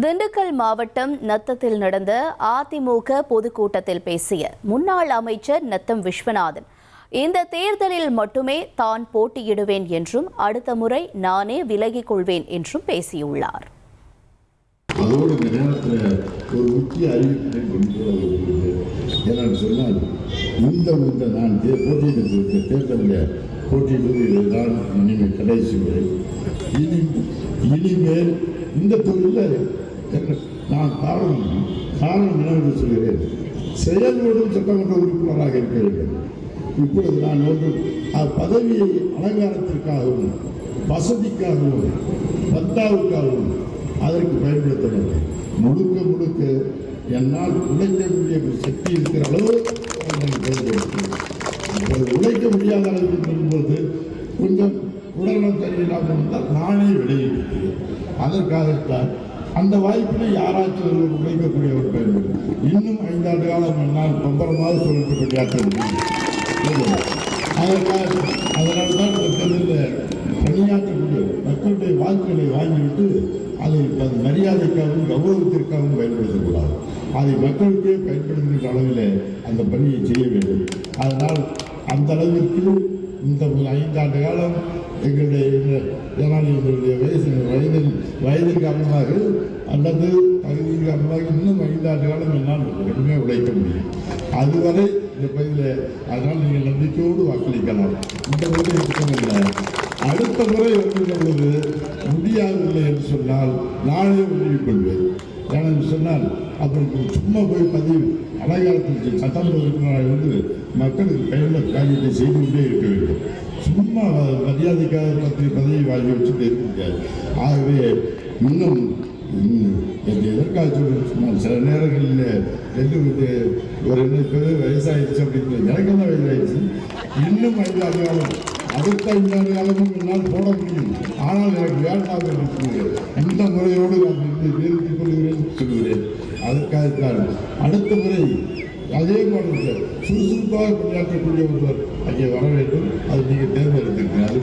திண்டுக்கல் மாவட்டம் நத்தத்தில் நடந்த அதிமுக பொதுக்கூட்டத்தில் பேசிய முன்னாள் அமைச்சர் நத்தம் விஸ்வநாதன், இந்த தேர்தலில் மட்டுமே தான் போட்டியிடுவேன் என்றும் அடுத்த முறை நானே விலகிக் கொள்வேன் என்றும் பேசியுள்ளார். அதோடு இந்த நேரத்தில் ஒரு முக்கிய அறிவிப்பினை சொன்னால், இந்த நான் போட்டியிட்ட தேர்தலில் போட்டியிடுவது தான் இனிமேல் கடைசி முறை. இனிமேல் இந்த தொழிலில் நான் காரணம் என்னவென்று சொல்கிறேன், செயல்படும் சட்டமன்ற உறுப்பினராக இருக்க வேண்டும். இப்பொழுது நான் பதவியை அலங்காரத்திற்காகவும் வசதிக்காகவும் பத்தாவுக்காகவும் அதற்கு பயன்படுத்த வேண்டும். முழுக்க என்னால் உழைக்கக்கூடிய சக்தி இருக்கிற அளவு பயன்படுத்துகிறேன். உழைக்க முடியாத அளவுக்கு சொல்லும்போது கொஞ்சம் உடல்நலம் சரியில்லாமல் இருந்தால் நானே விளைவிக்கிறேன். அதற்காகத்தான் அந்த வாய்ப்பினை யாராச்சும் உழைக்கக்கூடியவர் பயன்படுத்தும். இன்னும் 5 ஆண்டு காலம் என்னால் பம்பரமாக சொல்லப்பட்ட அதனால்தான் பணியாற்றக்கூடிய மக்களுடைய வாக்குகளை வாங்கிவிட்டு அதை மரியாதைக்காகவும் கௌரவத்திற்காகவும் பயன்படுத்தக்கூடாது. அதை மக்களுக்கே பயன்படுத்துகின்ற அளவில் அந்த பணியை செய்ய வேண்டும். அதனால் அந்த அளவிற்கு இந்த 5 ஆண்டு காலம் எங்களுடைய வயதின் காரணமாக அல்லது தகுதியின் காரணமாக இன்னும் 5 ஆண்டு காலம் என்னால் கடுமையாக உழைக்க முடியும். அதுவரை இந்த பகுதியில் அதனால் நீங்கள் நம்பிக்கையோடு வாக்களிக்கலாம். இந்த முறை இருக்கவில்லை. அடுத்த முறை வருகின்ற பொழுது முடியாதவில்லை என்று சொன்னால் நானே உதவி கொள்வேன். ஏனென்று சொன்னால் அப்புறம் சும்மா போய் பதிவு அலங்காரத்தில் சட்டமன்ற உறுப்பினராக இருந்து மக்களுக்கு கையுள்ள காரியத்தை செய்து கொண்டே இருக்க வேண்டும். சும்மா மரியாதைக்காக பதவி வாங்கி வச்சுட்டு இருக்க முடியாது. ஆகவே இன்னும் எதற்காக சொன்னால் சில நேரங்களில் ஒரு வயசாகிடுச்சு அப்படின்னு எனக்கெல்லாம் வயசாகிடுச்சு. இன்னும் 5 ஆண்டு காலம் அடுத்த 5 ஆண்டு காலமும் என்னால் போட முடியும். ஆனால் எனக்கு வேண்டாம் என்று சொல்கிறேன். இந்த முறையோடு நான் நிறுத்திக் கொள்கிறேன் சொல்கிறேன். அதற்காகத்தான் அடுத்த முறை அதே மாதிரி சுறுசுறுப்பாக பணியாற்றக்கூடிய ஒருவர் அங்கே வர வேண்டும். அது நீங்கள் தேர்ந்தெடுத்திருக்கீங்க. அது